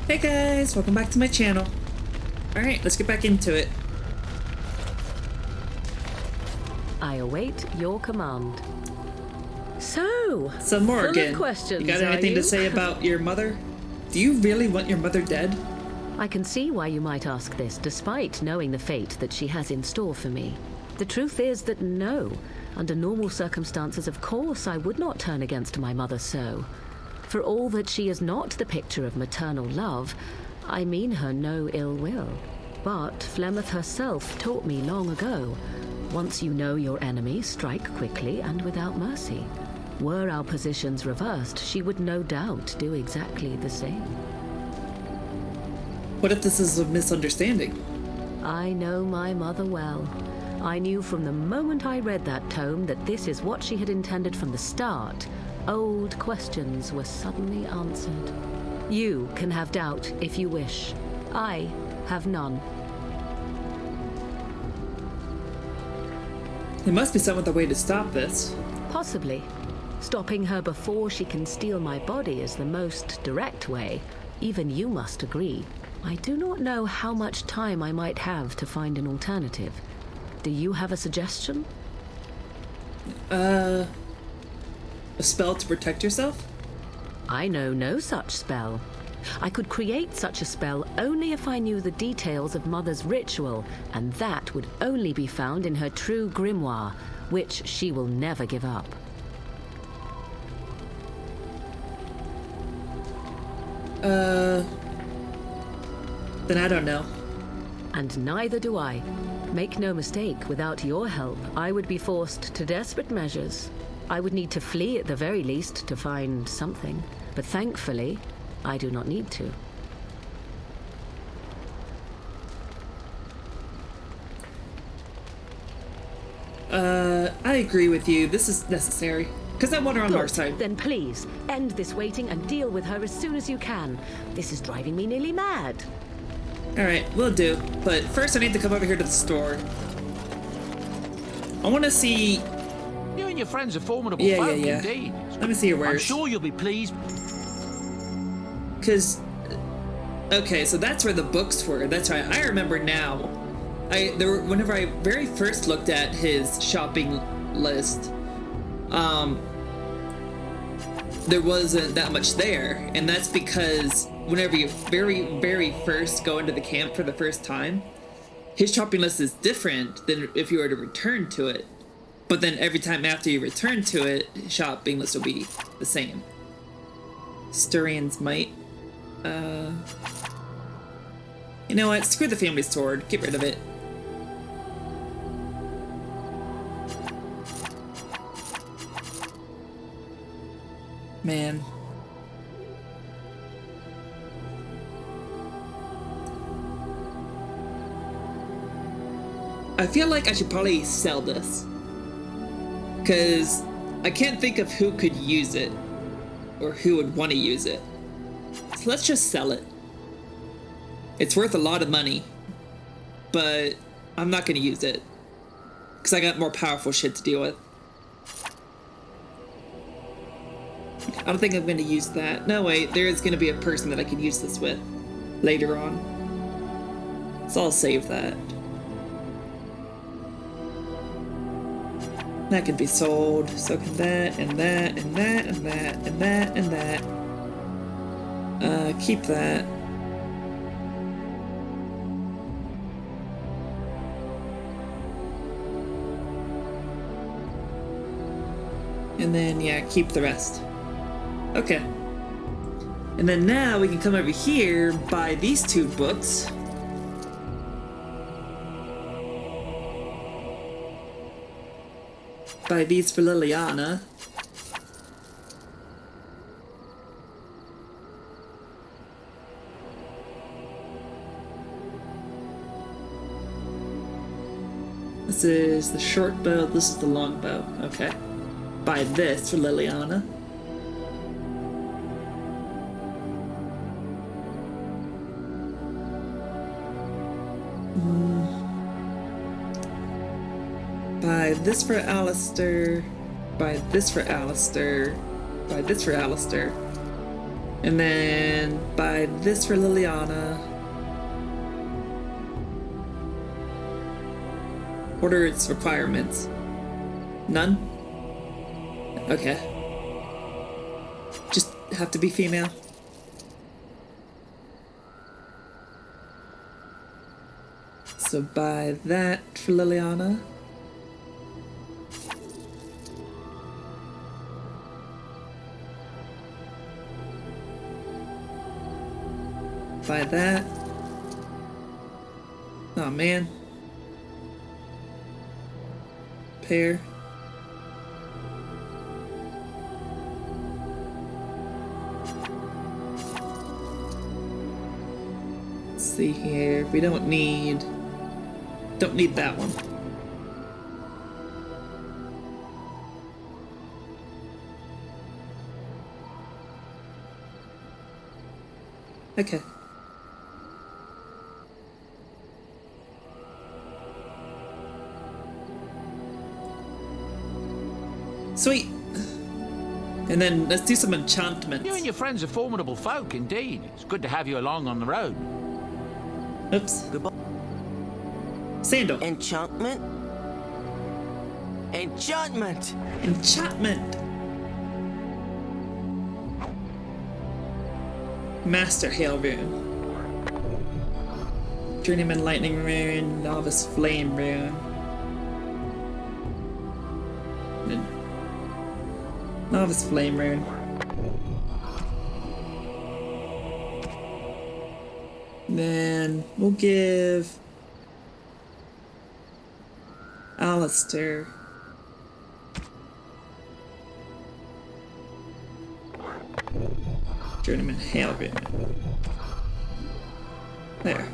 Hey guys, welcome back to my channel. Alright, let's get back into it. I await your command. So Morgan, questions, you got anything to say about your mother? Do you really want your mother dead? I can see why you might ask this, despite knowing the fate that she has in store for me. The truth is that no. Under normal circumstances, of course, I would not turn against my mother so. For all that she is not the picture of maternal love, I mean her no ill will. But Flemeth herself taught me long ago, once you know your enemy, strike quickly and without mercy. Were our positions reversed, she would no doubt do exactly the same. What if this is a misunderstanding? I know my mother well. I knew from the moment I read that tome that this is what she had intended from the start. Old questions were suddenly answered. You can have doubt if you wish. I have none. There must be some other way to stop this. Possibly. Stopping her before she can steal my body is the most direct way. Even you must agree. I do not know how much time I might have to find an alternative. Do you have a suggestion? A spell to protect yourself? I know no such spell. I could create such a spell only if I knew the details of Mother's ritual, and that would only be found in her true grimoire, which she will never give up. Then I don't know. And neither do I. Make no mistake, without your help, I would be forced to desperate measures. I would need to flee at the very least to find something, but thankfully, I do not need to. I agree with you. This is necessary. Because I want her on our side. Then please, end this waiting and deal with her as soon as you can. This is driving me nearly mad. Alright, will do. But first I need to come over here to the store. I want to see... You and your friends are formidable Yeah. folk indeed. Let me see your wares. I'm sure you'll be pleased. Because... Okay, so that's where the books were. That's right. I remember now. Whenever I very first looked at his shopping list, there wasn't that much there, and that's because whenever you very first go into the camp for the first time, his shopping list is different than if you were to return to it. But then every time after you return to it, his shopping list will be the same. Sturian's Might. You know what? Screw the family sword. Get rid of it. Man. I feel like I should probably sell this. Because I can't think of who could use it. Or who would want to use it. So let's just sell it. It's worth a lot of money. But I'm not going to use it. Because I got more powerful shit to deal with. I don't think I'm going to use that. No, wait, there is going to be a person that I can use this with later on. So I'll save that. That can be sold. So can that, and that, and that, and that, and that, and that. Keep that. And then, yeah, keep the rest. Okay. And then now we can come over here, buy these two books. Buy these for Liliana. This is the short bow, this is the long bow. Okay. Buy this for Liliana. Buy this for Alistair. Buy this for Alistair. Buy this for Alistair. And then buy this for Liliana. Order its requirements. None? Okay. Just have to be female. So buy that for Liliana. Buy that. Oh man. Pair. Let's see here. We don't need that one. Okay. Sweet. And then let's do some enchantments. You and your friends are formidable folk, indeed. It's good to have you along on the road. Oops. Goodbye. Sandal. Enchantment? Enchantment! Enchantment. Master Hail Rune. Journeyman Lightning Rune. Novice Flame Rune. Novice Flame Rune. Then we'll give Alistair Journeyman Hail Rune. There.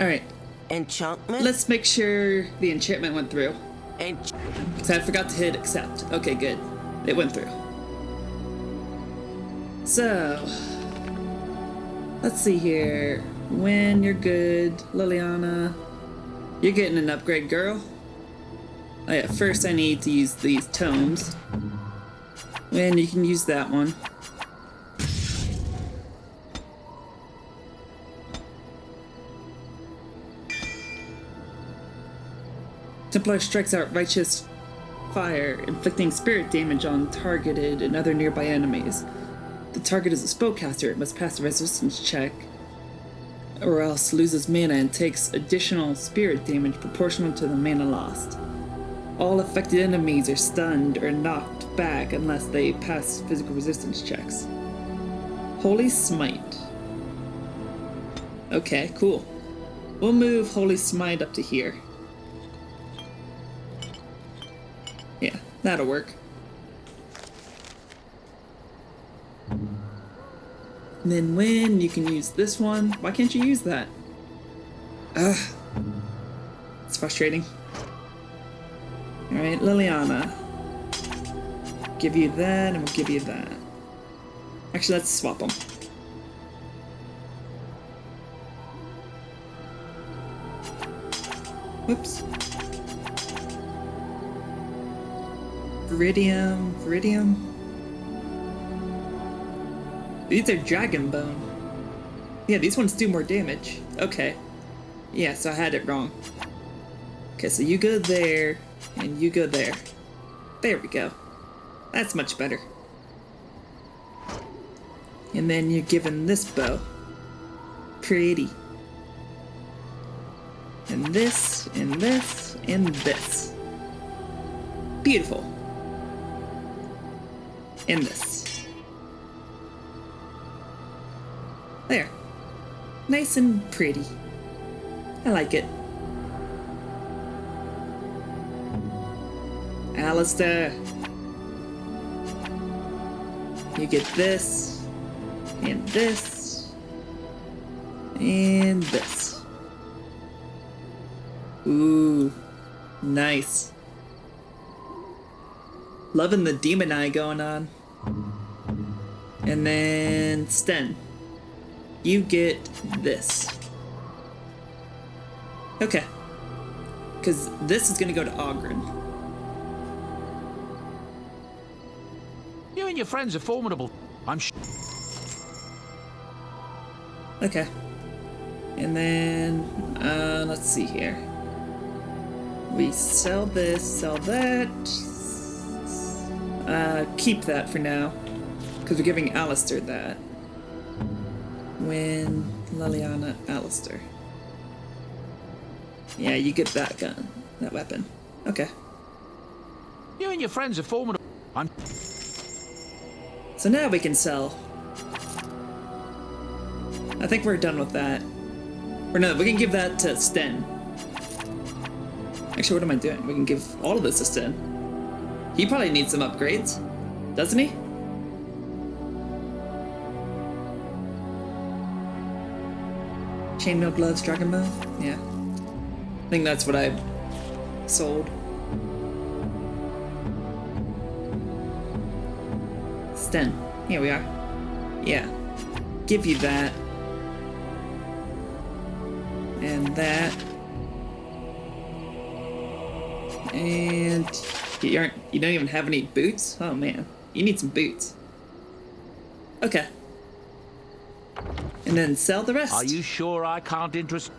Alright. Enchantment? Let's make sure the enchantment went through. Ench- Because I forgot to hit accept. Okay, good. It went through. So, let's see here. When you're good, Liliana, you're getting an upgrade, girl. Oh yeah, first I need to use these tomes. When you can use that one. Templar strikes out righteous fire, inflicting spirit damage on targeted and other nearby enemies. The target is a spellcaster. It must pass a resistance check, or else loses mana and takes additional spirit damage proportional to the mana lost. All affected enemies are stunned or knocked back unless they pass physical resistance checks. Holy Smite. Okay, cool. We'll move Holy Smite up to here. Yeah, that'll work. And then when you can use this one, why can't you use that? Ugh. It's frustrating. Alright, Liliana. Give you that, and we'll give you that. Actually, let's swap them. Whoops. Viridium. These are Dragon Bone. Yeah, these ones do more damage. Okay. Yeah, so I had it wrong. Okay, so you go there, and you go there. There we go. That's much better. And then you're given this bow. Pretty. And this, and this, and this. Beautiful. And this. There. Nice and pretty. I like it. Alistair. You get this. And this. And this. Ooh. Nice. Loving the demon eye going on. And then Sten. You get this. Okay. Because this is going to go to Ogren. You and your friends are formidable. Okay. And then, let's see here. We sell this, sell that. Keep that for now. Because we're giving Alistair that. Win, Leliana, Alistair. Yeah, you get that gun, that weapon. Okay. You and your friends are formidable. So now we can sell. I think we're done with that. Or no, we can give that to Sten. Actually, what am I doing? We can give all of this to Sten. He probably needs some upgrades, doesn't he? Chainmail gloves, dragon bow? Yeah. I think that's what I sold. Sten. Here we are. Yeah. Give you that. And that. And you don't even have any boots? Oh man. You need some boots. Okay. And then sell the rest. Are you sure I can't interest?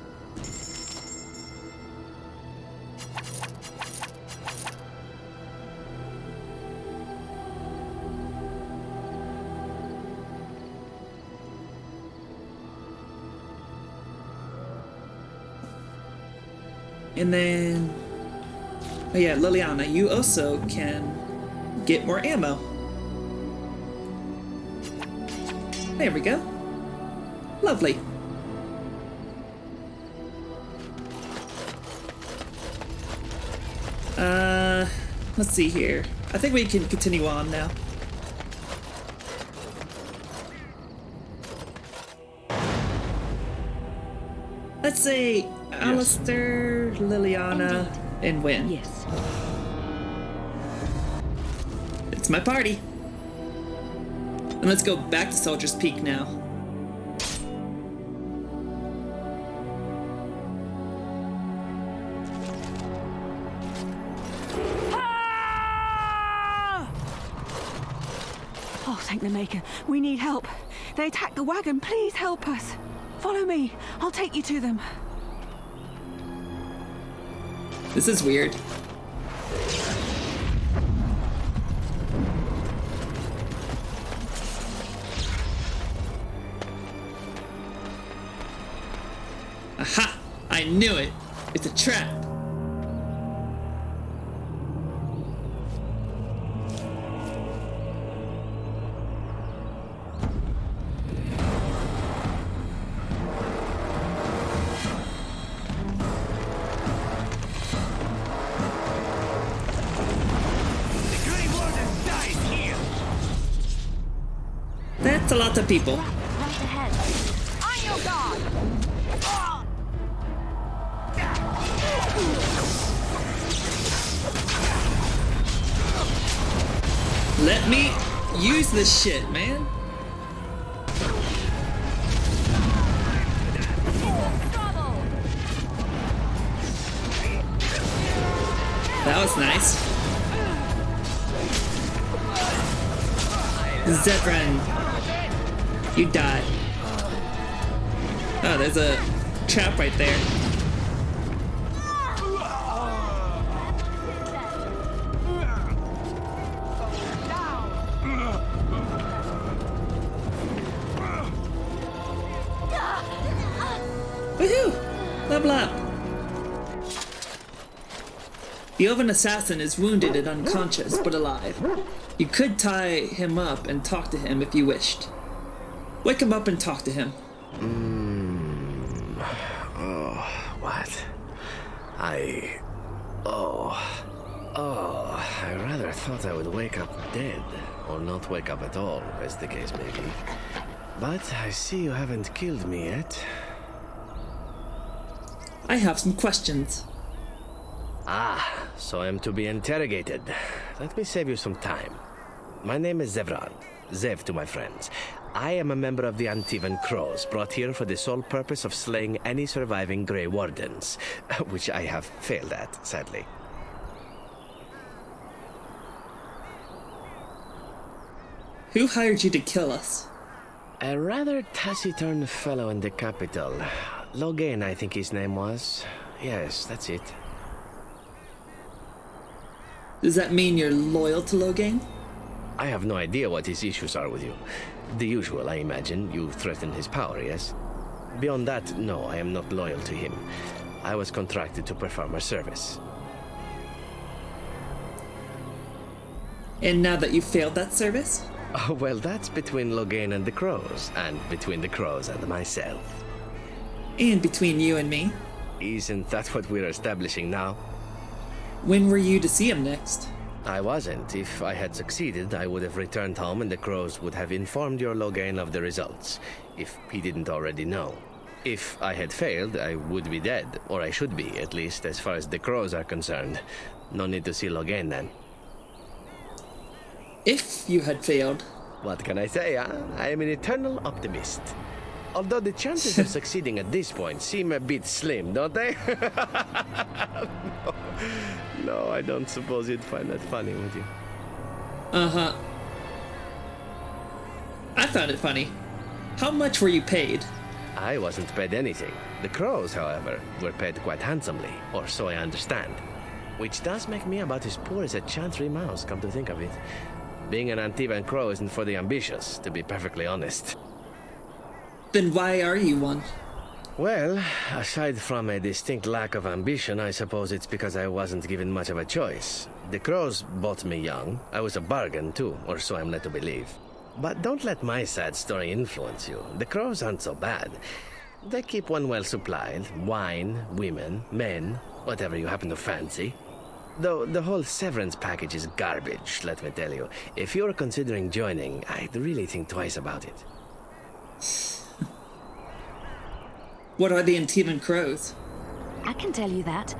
And then, oh yeah, Leliana, you also can get more ammo. There we go. Lovely. Let's see here. I think we can continue on now. Let's say Alistair, Leliana, and Win. Yes. It's my party. And let's go back to Soldier's Peak now. Oh, thank the Maker. We need help. They attacked the wagon. Please help us. Follow me. I'll take you to them. This is weird. Aha! I knew it! It's a trap! That's a lot of people. Right ahead. On your guard. Let me use this shit, man. That was nice. Zedran. You die. Oh, there's a trap right there. Woohoo! Level up! The Elven assassin is wounded and unconscious, but alive. You could tie him up and talk to him if you wished. Wake him up and talk to him. Oh, what? I rather thought I would wake up dead, or not wake up at all, as the case may be. But I see you haven't killed me yet. I have some questions. Ah, so I'm to be interrogated. Let me save you some time. My name is Zevran. Zev to my friends. I am a member of the Antivan Crows, brought here for the sole purpose of slaying any surviving Grey Wardens, which I have failed at, sadly. Who hired you to kill us? A rather taciturn fellow in the capital. Logain, I think his name was. Yes, that's it. Does that mean you're loyal to Logain? I have no idea what his issues are with you. The usual, I imagine. You threaten his power, yes? Beyond that, no, I am not loyal to him. I was contracted to perform a service. And now that you've failed that service? Oh, well, that's between Logain and the Crows, and between the Crows and myself. And between you and me? Isn't that what we're establishing now? When were you to see him next? I wasn't. If I had succeeded, I would have returned home and the Crows would have informed your Logain of the results, if he didn't already know. If I had failed, I would be dead, or I should be, at least as far as the Crows are concerned. No need to see Logain then. If you had failed. What can I say, huh? I am an eternal optimist. Although the chances of succeeding at this point seem a bit slim, don't they? No, I don't suppose you'd find that funny, would you? Uh-huh. I found it funny. How much were you paid? I wasn't paid anything. The Crows, however, were paid quite handsomely, or so I understand. Which does make me about as poor as a Chantry mouse, come to think of it. Being an Antivan Crow isn't for the ambitious, to be perfectly honest. Then why are you one? Well, aside from a distinct lack of ambition, I suppose it's because I wasn't given much of a choice. The Crows bought me young. I was a bargain, too, or so I'm led to believe. But don't let my sad story influence you. The Crows aren't so bad. They keep one well supplied. Wine, women, men, whatever you happen to fancy. Though the whole severance package is garbage, let me tell you. If you're considering joining, I'd really think twice about it. What are the Antivan Crows? I can tell you that.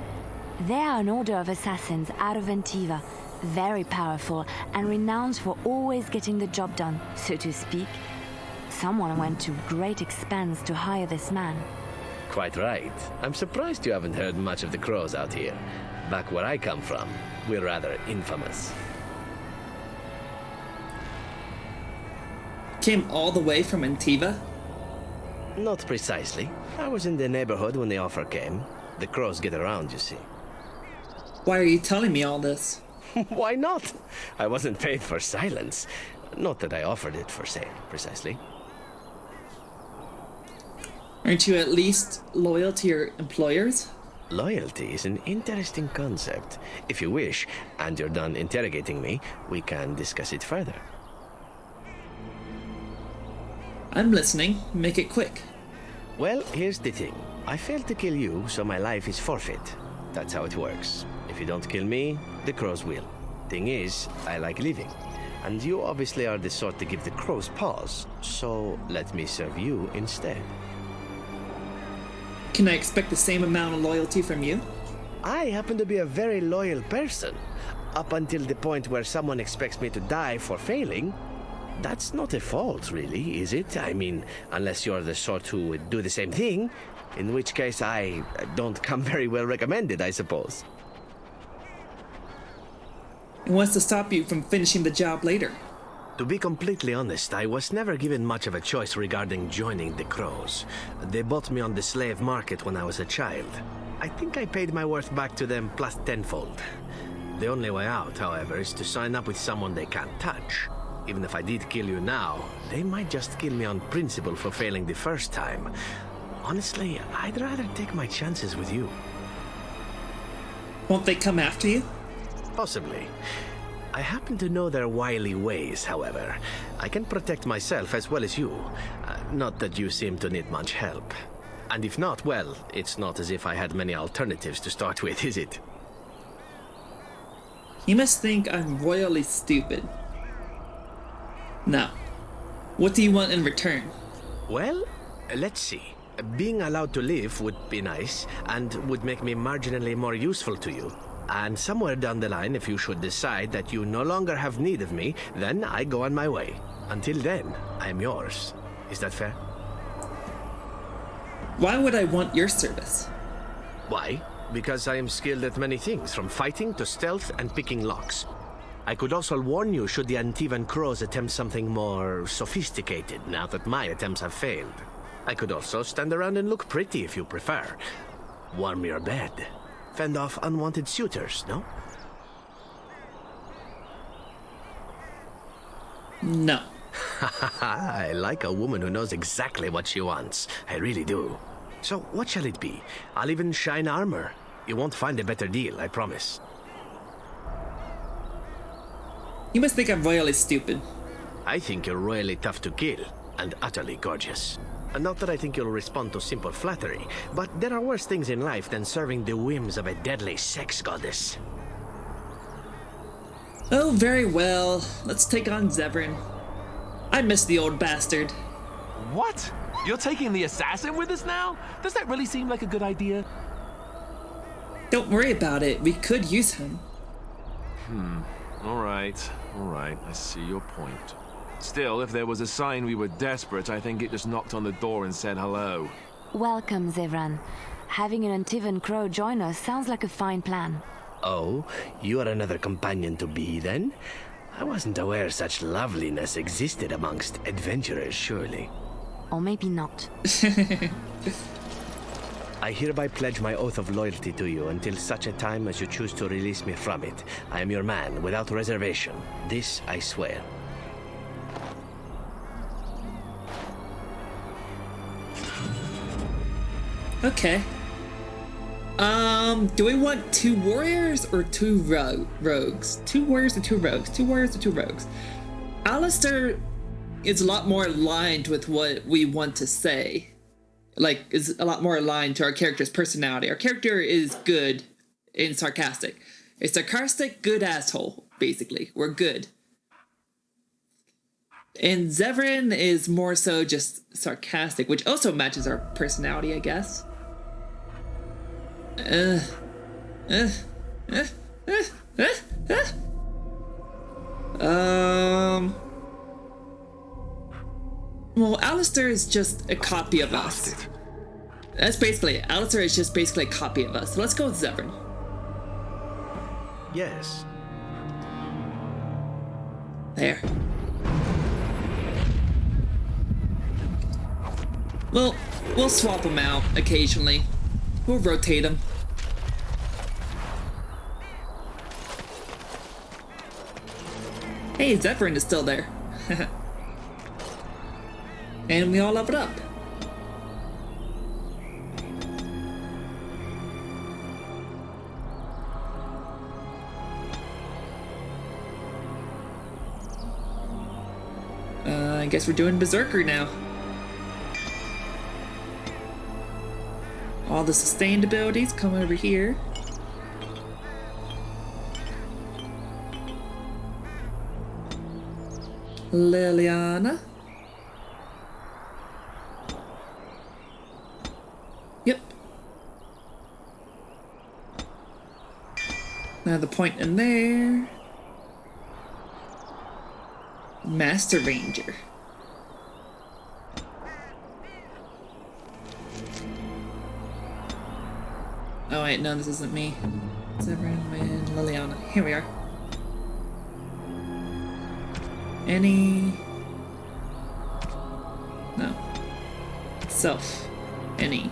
They are an order of assassins out of Antiva, very powerful and renowned for always getting the job done, so to speak. Someone went to great expense to hire this man. Quite right. I'm surprised you haven't heard much of the Crows out here. Back where I come from, we're rather infamous. Came all the way from Antiva? Not precisely. I was in the neighborhood when the offer came. The Crows get around, you see. Why are you telling me all this? Why not? I wasn't paid for silence. Not that I offered it for sale, precisely. Aren't you at least loyal to your employers? Loyalty is an interesting concept. If you wish, and you're done interrogating me, we can discuss it further. I'm listening. Make it quick. Well, here's the thing. I failed to kill you, so my life is forfeit. That's how it works. If you don't kill me, the Crows will. Thing is, I like living. And you obviously are the sort to give the Crows pause, so let me serve you instead. Can I expect the same amount of loyalty from you? I happen to be a very loyal person. Up until the point where someone expects me to die for failing. That's not a fault, really, is it? I mean, unless you're the sort who would do the same thing, in which case I don't come very well recommended, I suppose. And what's to stop you from finishing the job later? To be completely honest, I was never given much of a choice regarding joining the Crows. They bought me on the slave market when I was a child. I think I paid my worth back to them plus tenfold. The only way out, however, is to sign up with someone they can't touch. Even if I did kill you now, they might just kill me on principle for failing the first time. Honestly, I'd rather take my chances with you. Won't they come after you? Possibly. I happen to know their wily ways, however. I can protect myself as well as you. Not that you seem to need much help. And if not, well, it's not as if I had many alternatives to start with, is it? You must think I'm royally stupid. Now, what do you want in return? Well, let's see. Being allowed to live would be nice, and would make me marginally more useful to you. And somewhere down the line, if you should decide that you no longer have need of me, then I go on my way. Until then, I'm yours. Is that fair? Why would I want your service? Why? Because I am skilled at many things, from fighting to stealth and picking locks. I could also warn you should the Antivan Crows attempt something more sophisticated now that my attempts have failed. I could also stand around and look pretty if you prefer. Warm your bed. Fend off unwanted suitors, no? No. I like a woman who knows exactly what she wants. I really do. So, what shall it be? I'll even shine armor. You won't find a better deal, I promise. You must think I'm royally stupid. I think you're royally tough to kill, and utterly gorgeous. And not that I think you'll respond to simple flattery, but there are worse things in life than serving the whims of a deadly sex goddess. Oh, very well. Let's take on Zevran. I miss the old bastard. What? You're taking the assassin with us now? Does that really seem like a good idea? Don't worry about it. We could use him. All right, I see your point. Still, if there was a sign we were desperate, I think it just knocked on the door and said hello. Welcome, Zevran. Having an Antivan Crow join us sounds like a fine plan. Oh, you are another companion to be, then? I wasn't aware such loveliness existed amongst adventurers, surely. Or maybe not. I hereby pledge my oath of loyalty to you until such a time as you choose to release me from it. I am your man, without reservation. This I swear. Okay. Do we want 2 warriors or 2 rogues? 2 warriors or 2 rogues? 2 warriors or 2 rogues? Alistair is a lot more aligned with what we want to say. Like, is a lot more aligned to our character's personality. Our character is good and sarcastic. A sarcastic, good asshole, basically. We're good. And Zevran is more so just sarcastic, which also matches our personality, I guess. Well, Alistair is just a copy of us. That's basically it. Alistair is just basically a copy of us. So let's go with Zevran. Yes. There. Well, we'll swap them out occasionally. We'll rotate them. Hey, Zevran is still there. And we all leveled up. I guess we're doing Berserker now. All the sustained abilities come over here. Liliana. Yep. Now the point in there. Master Ranger. Oh wait, no, this isn't me. Zevran and Liliana. Here we are. Any... No. Self. Any.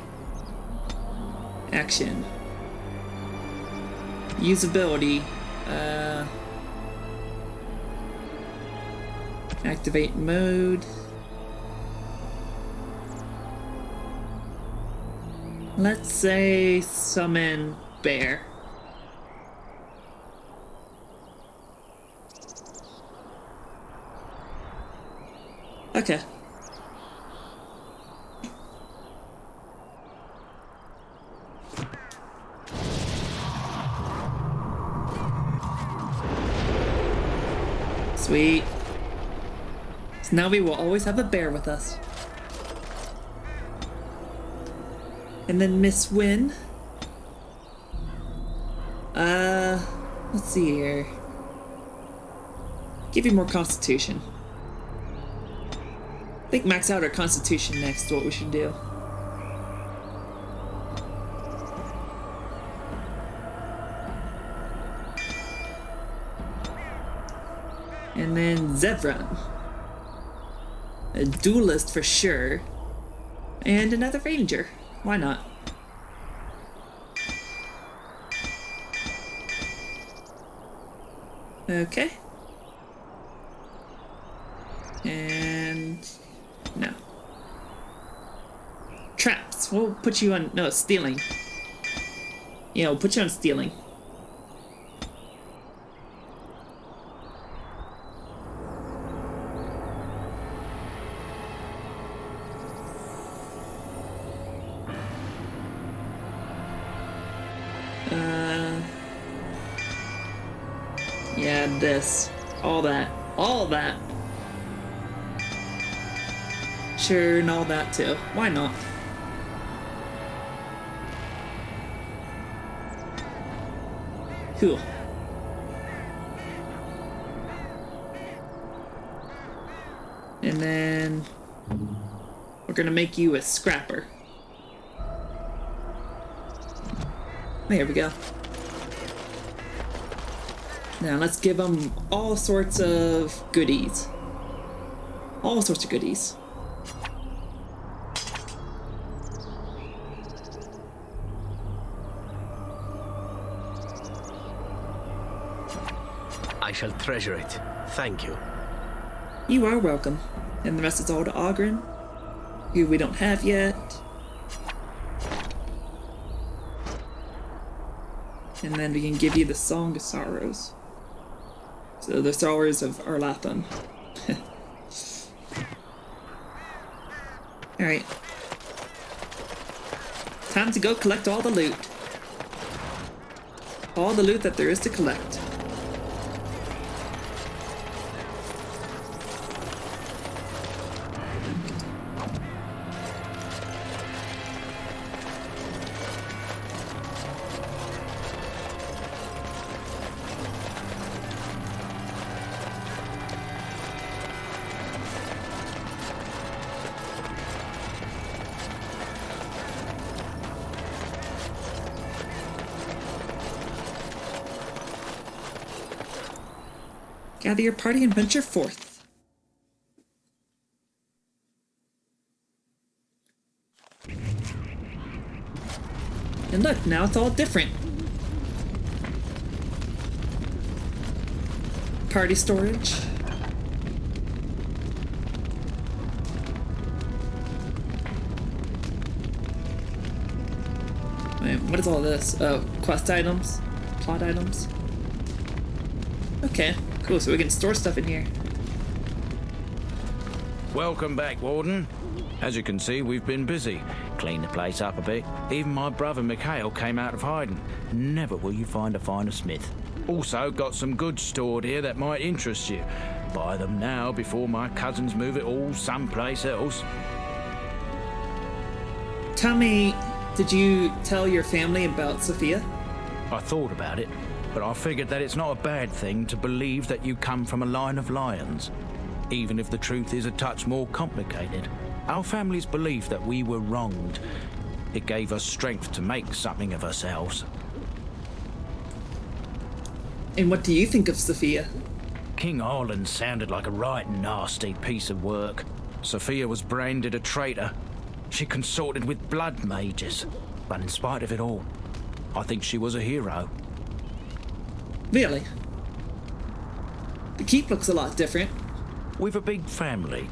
Action. Usability. Activate mode. Let's say summon bear. Okay. Sweet. So now we will always have a bear with us. And then Miss Wynn. Let's see here. Give you more constitution. I think max out our constitution next is what we should do. And then Zevran. A duelist for sure. And another ranger. Why not? Okay. And no. Traps. We'll put you on, no, stealing. Yeah, we'll put you on stealing. Yeah, this. All that. All that. Sure, and all that too. Why not? Cool. And then we're gonna make you a scrapper. There we go. Now let's give them all sorts of goodies. All sorts of goodies. I shall treasure it. Thank you. You are welcome. And the rest is all to Oghren, who we don't have yet. And then we can give you the Song of Sorrows. So the Sorrows of Arlathan. Alright. Time to go collect all the loot. All the loot that there is to collect. Gather your party and venture forth. And look, now it's all different. Party storage. Wait, what is all this? Oh, quest items? Plot items? Okay. Cool, so we can store stuff in here. Welcome back, Warden. As you can see, we've been busy. Cleaned the place up a bit. Even my brother Mikhail came out of hiding. Never will you find a finer smith. Also, got some goods stored here that might interest you. Buy them now before my cousins move it all someplace else. Tell me, did you tell your family about Sophia? I thought about it, but I figured that it's not a bad thing to believe that you come from a line of lions, even if the truth is a touch more complicated. Our family's belief that we were wronged, it gave us strength to make something of ourselves. And what do you think of Sophia? King Arlen sounded like a right nasty piece of work. Sophia was branded a traitor. She consorted with blood mages, but in spite of it all, I think she was a hero. Really? The keep looks a lot different. We've a big family.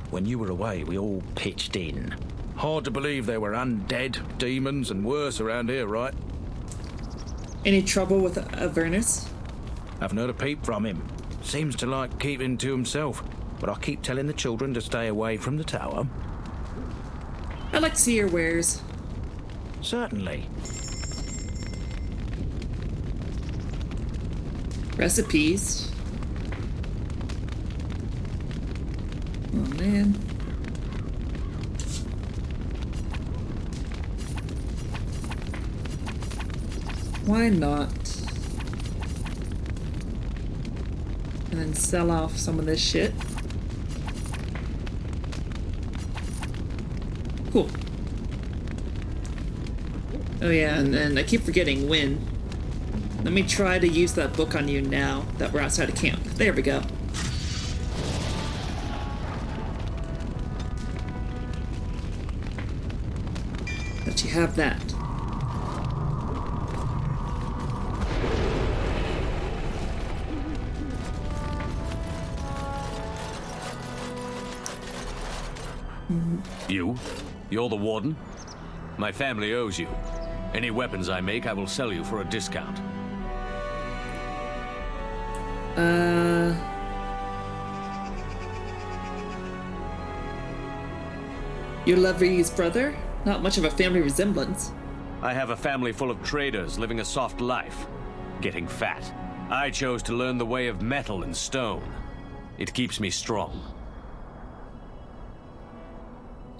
When you were away, we all pitched in. Hard to believe there were undead, demons, and worse around here, right? Any trouble with Avernus? Haven't heard a peep from him. Seems to like keeping to himself. But I keep telling the children to stay away from the tower. I'd like to see your wares. Certainly. Recipes. Oh man. Why not? And then sell off some of this shit. Cool. Oh yeah, and then I keep forgetting when. Let me try to use that book on you now that we're outside of camp. There we go. Let you have that. You? You're the warden? My family owes you. Any weapons I make, I will sell you for a discount. You're Levy's brother? Not much of a family resemblance. I have a family full of traders living a soft life, getting fat. I chose to learn the way of metal and stone. It keeps me strong.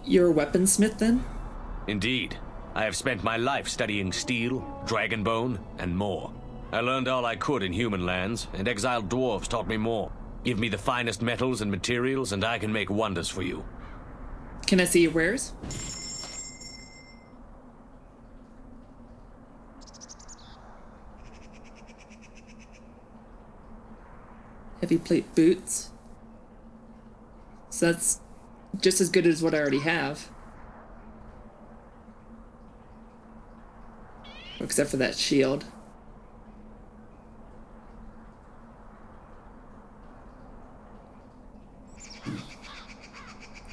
You're a weaponsmith then? Indeed. I have spent my life studying steel, dragonbone, and more. I learned all I could in human lands, and exiled dwarves taught me more. Give me the finest metals and materials, and I can make wonders for you. Can I see your wares? Heavy plate boots. So that's just as good as what I already have. Except for that shield.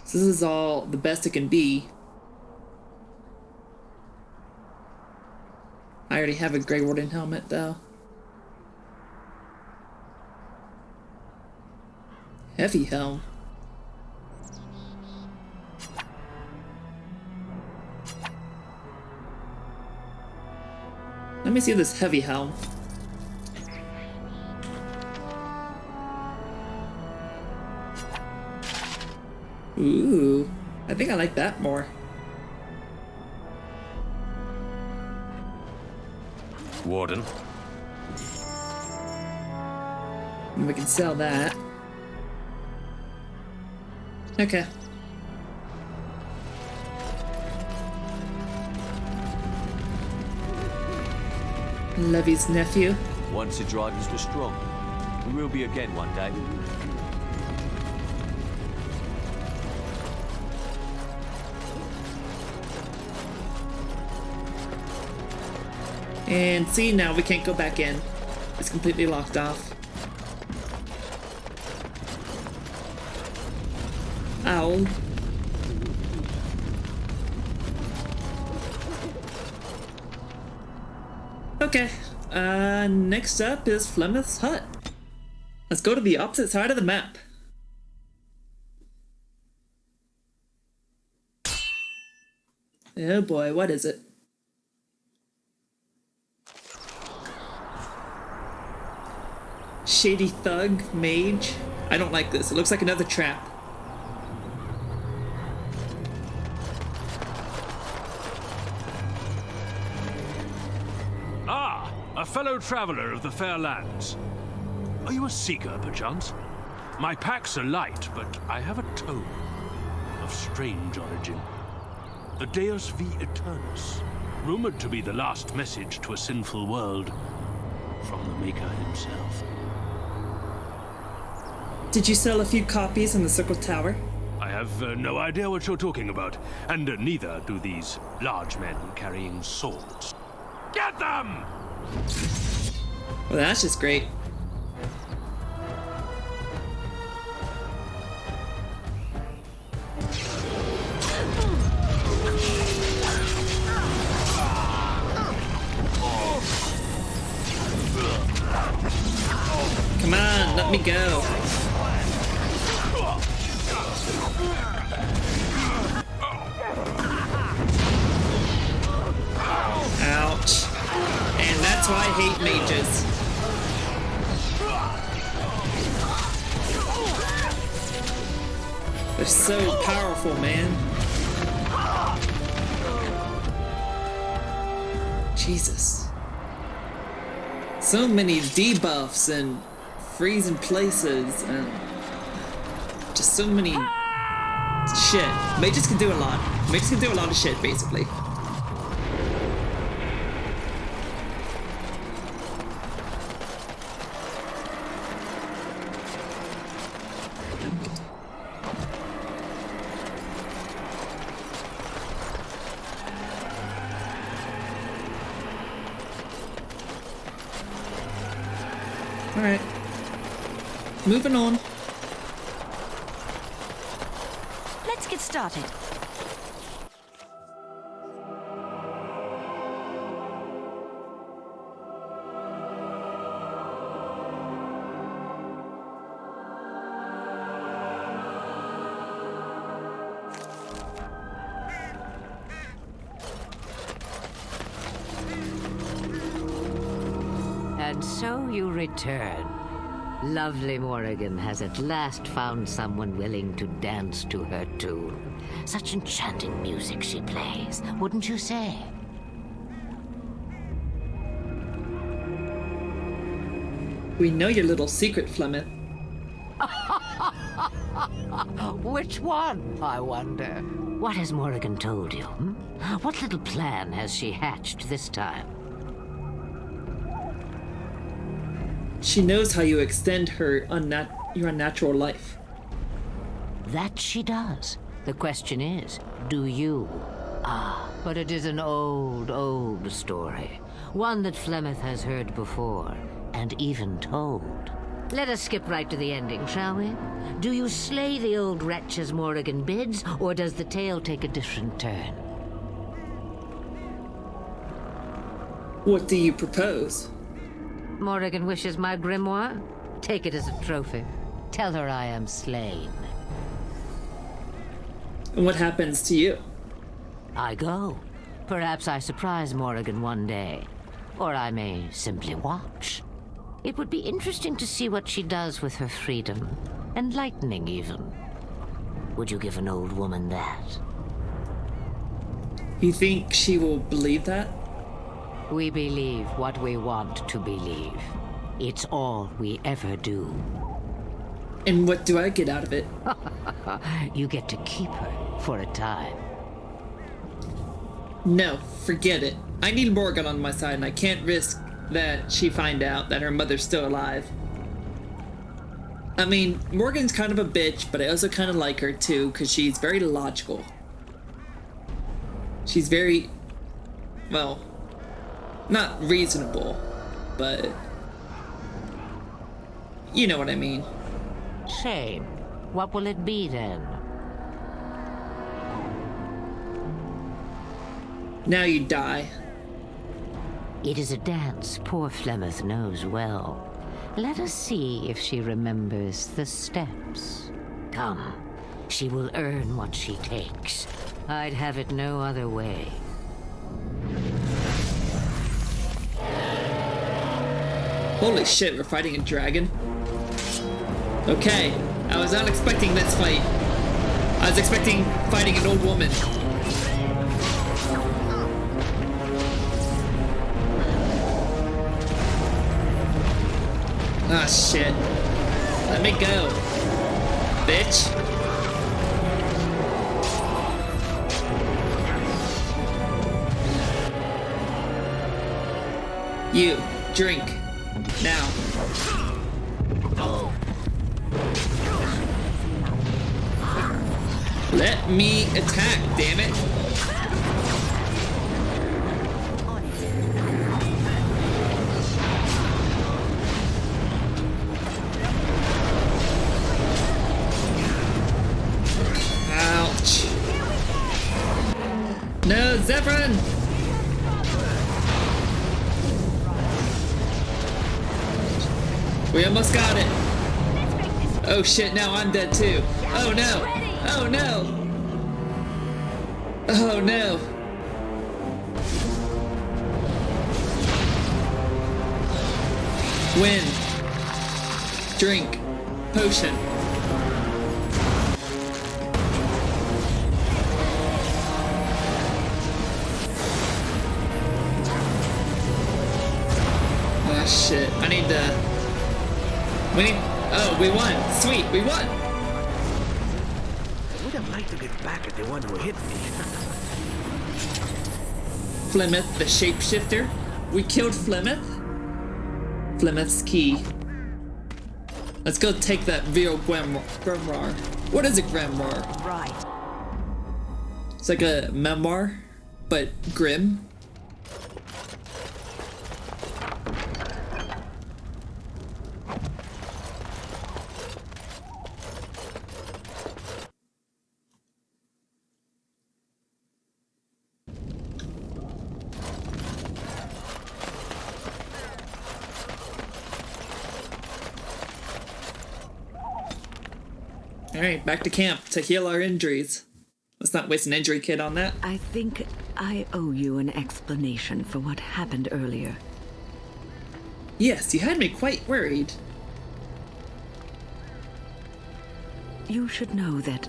So this is all the best it can be. I already have a Grey Warden helmet though. Heavy helm. Let me see this heavy helm. Ooh, I think I like that more. Warden. And we can sell that. Okay. Levy's nephew. Once the dragons were strong. We will be again one day. And see, now we can't go back in. It's completely locked off. Owl. Okay, next up is Flemeth's hut. Let's go to the opposite side of the map. Oh boy, what is it? Shady thug, mage. I don't like this. It looks like another trap. Ah, a fellow traveler of the fair lands. Are you a seeker, perchance? My packs are light, but I have a tome of strange origin. The Deus V Eternus, rumored to be the last message to a sinful world from the Maker himself. Did you sell a few copies in the Circle Tower? I have no idea what you're talking about, and neither do these large men carrying swords. Get them! Well, that's just great. Come on, let me go. Ouch. And that's why I hate mages. They're so powerful, man. Jesus. So many debuffs and freezing places and just so many shit. Mages can do a lot. Mages can do a lot of shit, basically. Alright. Moving on. Let's get started. And so you return. Lovely Morrigan has at last found someone willing to dance to her tune. Such enchanting music she plays, wouldn't you say? We know your little secret, Flemeth. Which one, I wonder? What has Morrigan told you? What little plan has she hatched this time? She knows how you extend her your unnatural life. That she does. The question is, do you? Ah, but it is an old, old story. One that Flemeth has heard before, and even told. Let us skip right to the ending, shall we? Do you slay the old wretch as Morrigan bids, or does the tale take a different turn? What do you propose? Morrigan wishes my grimoire? Take it as a trophy. Tell her I am slain. And what happens to you? I go. Perhaps I surprise Morrigan one day. Or I may simply watch. It would be interesting to see what she does with her freedom. Enlightening, even. Would you give an old woman that? You think she will believe that? We believe what we want to believe. It's all we ever do. And what do I get out of it? You get to keep her for a time. No, forget it. I need Morgan on my side, and I can't risk that she find out that her mother's still alive. I mean, Morgan's kind of a bitch, but I also kind of like her too, because she's very logical. She's very, well, not reasonable, but you know what I mean. Shame. What will it be then? Now you die. It is a dance poor Flemeth knows well. Let us see if she remembers the steps. Come, she will earn what she takes. I'd have it no other way. Holy shit, we're fighting a dragon? Okay, I was not expecting this fight. I was expecting fighting an old woman. Ah, shit. Let me go, bitch. You, drink. Now. Let me attack, damn it. Ouch. No, Zevran! We almost got it. Oh shit, now I'm dead too. Oh no. Oh no. Oh no. Win. Drink. Potion. Oh shit, I need to... We need... Oh, we won! Sweet, we won! I would have liked to get back at the one who hit me. Flemeth, the shapeshifter. We killed Flemeth. Flemeth's key. Let's go take that real grimoire. What is a grimoire? Right. It's like a memoir, but grim. Alright, back to camp to heal our injuries. Let's not waste an injury kit on that. I think I owe you an explanation for what happened earlier. Yes, you had me quite worried. You should know that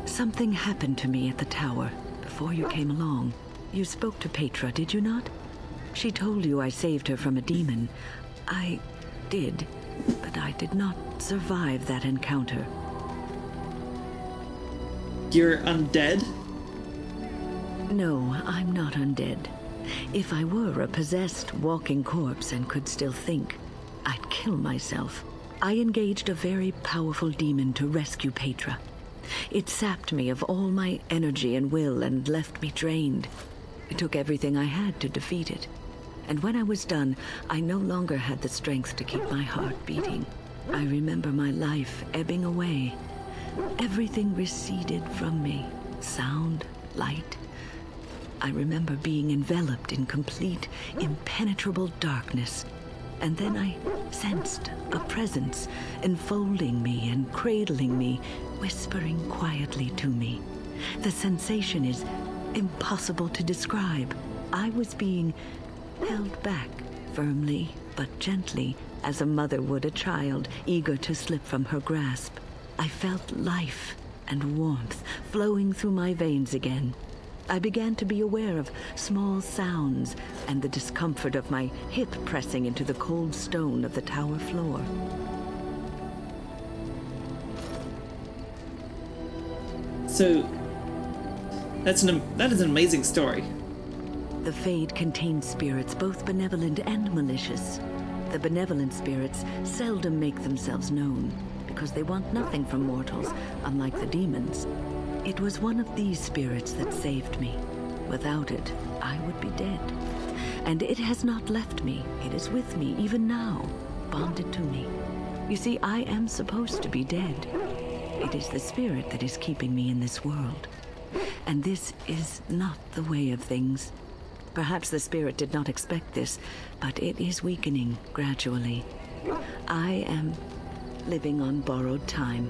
something happened to me at the tower before you came along. You spoke to Petra, did you not? She told you I saved her from a demon. I did, but I did not survive that encounter. You're undead? No, I'm not undead. If I were a possessed walking corpse and could still think, I'd kill myself. I engaged a very powerful demon to rescue Petra. It sapped me of all my energy and will and left me drained. It took everything I had to defeat it. And when I was done, I no longer had the strength to keep my heart beating. I remember my life ebbing away. Everything receded from me. Sound, light. I remember being enveloped in complete, impenetrable darkness. And then I sensed a presence enfolding me and cradling me, whispering quietly to me. The sensation is impossible to describe. I was being held back, firmly but gently, as a mother would a child, eager to slip from her grasp. I felt life and warmth flowing through my veins again. I began to be aware of small sounds and the discomfort of my hip pressing into the cold stone of the tower floor. So, that is an amazing story. The Fade contains spirits both benevolent and malicious. The benevolent spirits seldom make themselves known, because they want nothing from mortals, unlike the demons. It was one of these spirits that saved me. Without it, I would be dead. And it has not left me. It is with me, even now, bonded to me. You see, I am supposed to be dead. It is the spirit that is keeping me in this world. And this is not the way of things. Perhaps the spirit did not expect this, but it is weakening gradually. I am living on borrowed time.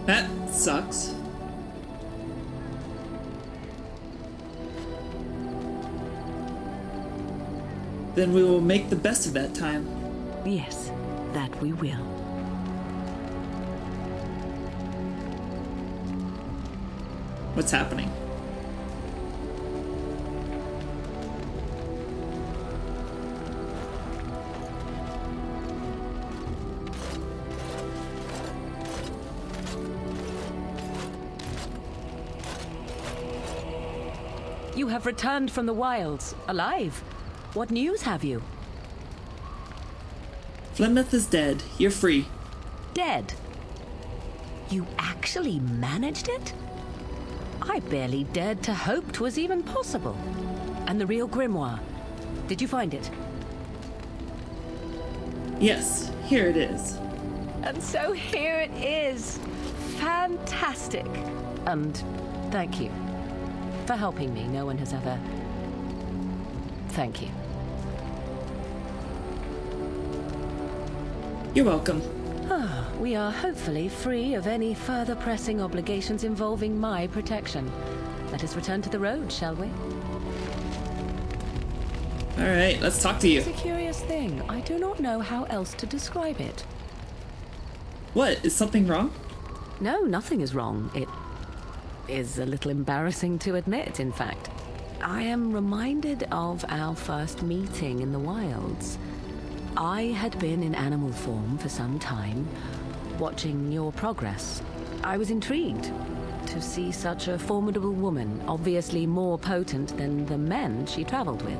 That sucks. Then we will make the best of that time. Yes, that we will. What's happening? You have returned from the wilds, alive. What news have you? Flemeth is dead. You're free. Dead? You actually managed it? I barely dared to hope 'twas even possible. And the real grimoire, did you find it? Yes, here it is. And so here it is. Fantastic. And thank you for helping me. No one has ever... Thank you. You're welcome. We are hopefully free of any further pressing obligations involving my protection. Let us return to the road, shall we? Alright, let's talk to you. It's a curious thing. I do not know how else to describe it. What? Is something wrong? No, nothing is wrong. It is a little embarrassing to admit, in fact. I am reminded of our first meeting in the wilds. I had been in animal form for some time, watching your progress. I was intrigued to see such a formidable woman, obviously more potent than the men she traveled with.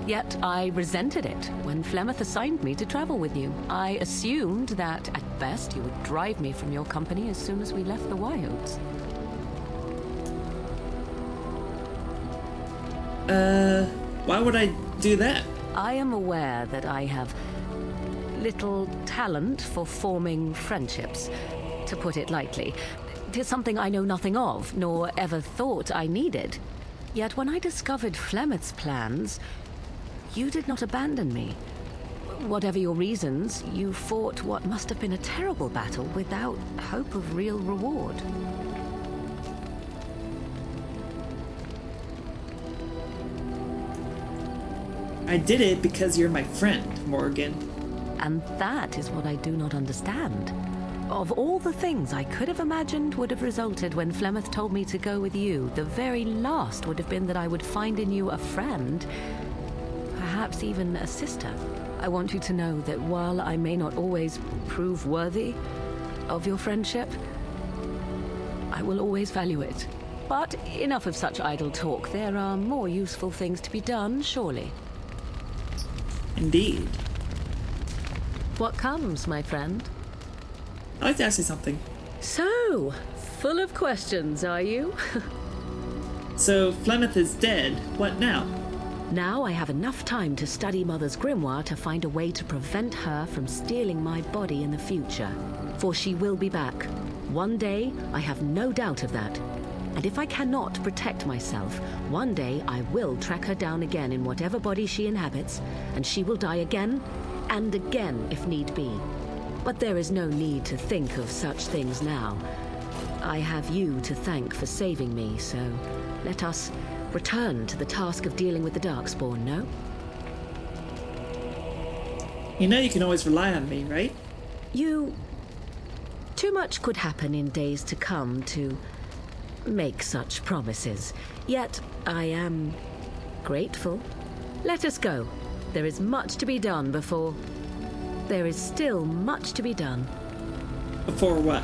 Yet I resented it when Flemeth assigned me to travel with you. I assumed that, at best, you would drive me from your company as soon as we left the wilds. Why would I do that? I am aware that I have little talent for forming friendships, to put it lightly. 'Tis something I know nothing of, nor ever thought I needed. Yet when I discovered Flemeth's plans, you did not abandon me. whatever your reasons, you fought what must have been a terrible battle without hope of real reward. I did it because you're my friend, Morgan. And that is what I do not understand. Of all the things I could have imagined would have resulted when Flemeth told me to go with you, the very last would have been that I would find in you a friend, perhaps even a sister. I want you to know that while I may not always prove worthy of your friendship, I will always value it. But enough of such idle talk. There are more useful things to be done, surely. Indeed. What comes, my friend? I'd like to ask you something. So, full of questions, are you? So, Flemeth is dead. What now? Now I have enough time to study Mother's grimoire to find a way to prevent her from stealing my body in the future. For she will be back. One day, I have no doubt of that. And if I cannot protect myself, one day I will track her down again in whatever body she inhabits, and she will die again and again if need be. But there is no need to think of such things now. I have you to thank for saving me, so let us return to the task of dealing with the Darkspawn, no? You know you can always rely on me, right? Too much could happen in days to come to make such promises. Yet I am grateful. Let us go. There is much to be done before... There is still much to be done. Before what?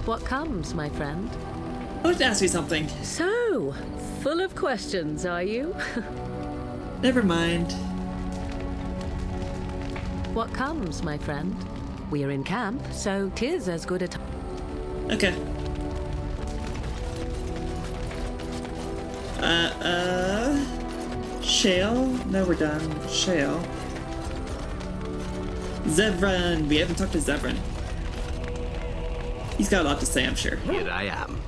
What comes, my friend? I'd like to ask you something. So, full of questions, are you? Never mind. What comes, my friend? We are in camp, so 'tis as good a time. Okay. Shale? No, we're done. Shale. Zevran! We haven't talked to Zevran. He's got a lot to say, I'm sure. Here I am.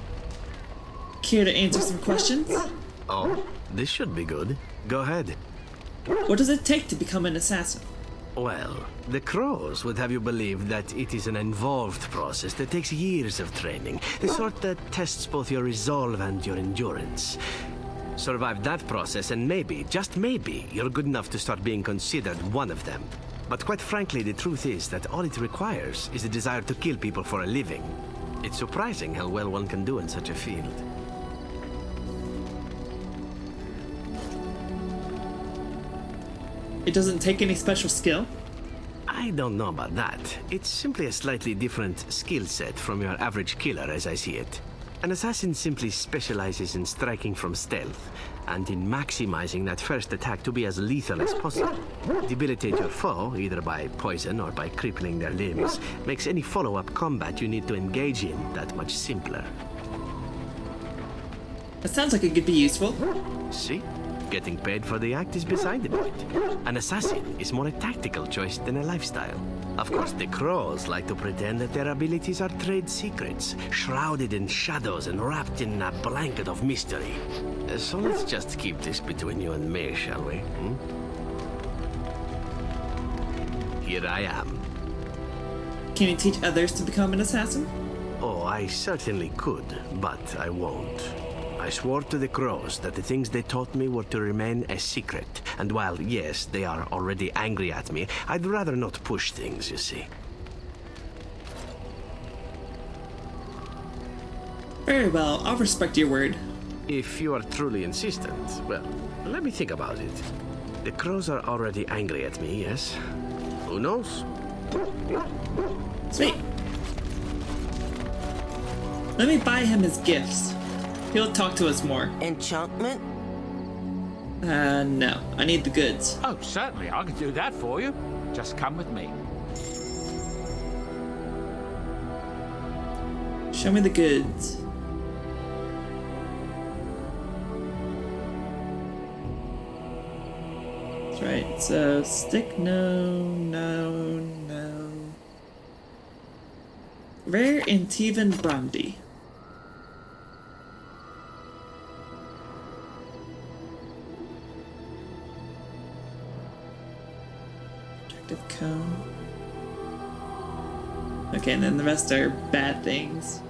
Care to answer some questions? Oh, this should be good. Go ahead. What does it take to become an assassin? Well, the Crows would have you believe that it is an involved process that takes years of training. The sort that tests both your resolve and your endurance. Survive that process and maybe, just maybe, you're good enough to start being considered one of them. But quite frankly, the truth is that all it requires is a desire to kill people for a living. It's surprising how well one can do in such a field. It doesn't take any special skill? I don't know about that. It's simply a slightly different skill set from your average killer as I see it. An assassin simply specializes in striking from stealth, and in maximizing that first attack to be as lethal as possible. Debilitate your foe, either by poison or by crippling their limbs, makes any follow-up combat you need to engage in that much simpler. That sounds like it could be useful. See? Getting paid for the act is beside the point. An assassin is more a tactical choice than a lifestyle. Of course, the Crows like to pretend that their abilities are trade secrets, shrouded in shadows and wrapped in a blanket of mystery. So let's just keep this between you and me, shall we? Here I am. Can you teach others to become an assassin? Oh, I certainly could, but I won't. I swore to the Crows that the things they taught me were to remain a secret. And while, yes, they are already angry at me, I'd rather not push things, you see. Very well, I'll respect your word. If you are truly insistent, well, let me think about it. The Crows are already angry at me, yes? Who knows? Sweet. Let me buy him his gifts. He'll talk to us more. Enchantment? No. I need the goods. Oh, certainly. I can do that for you. Just come with me. Show me the goods. That's right. So, stick, no. Rare Antivan Brandy. Protective cone. Okay, and then the rest are bad things.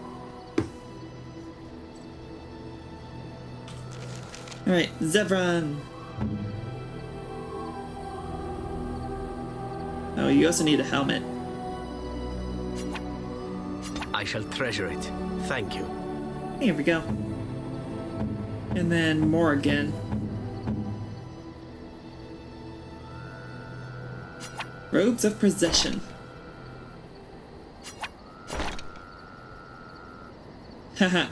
Alright, Zevran! Oh, you also need a helmet. I shall treasure it. Thank you. Here we go. And then Morgan. Robes of Possession. Haha.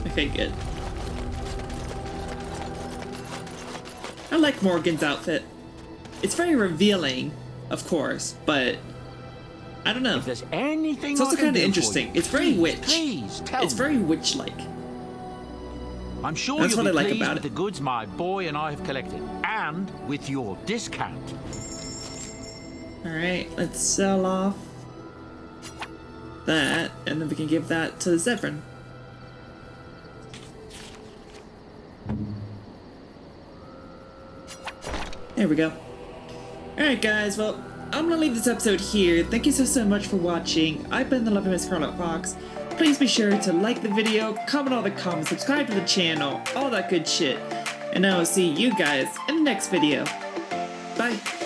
Okay, good. I like Morgan's outfit. It's very revealing, of course, but I don't know. If there's anything It's also kind of interesting. It's very witch. Please tell It's very witch-like. I'm sure That's you'll what be I like pleased about with it. the goods my boy and I have collected, and with your discount. Alright, let's sell off that, and then we can give that to Zevran. There we go. Alright guys, well, I'm gonna leave this episode here. Thank you so much for watching. I've been the Loving Miss Scarlet Fox. Please be sure to like the video, comment all the comments, subscribe to the channel, all that good shit. And I will see you guys in the next video. Bye.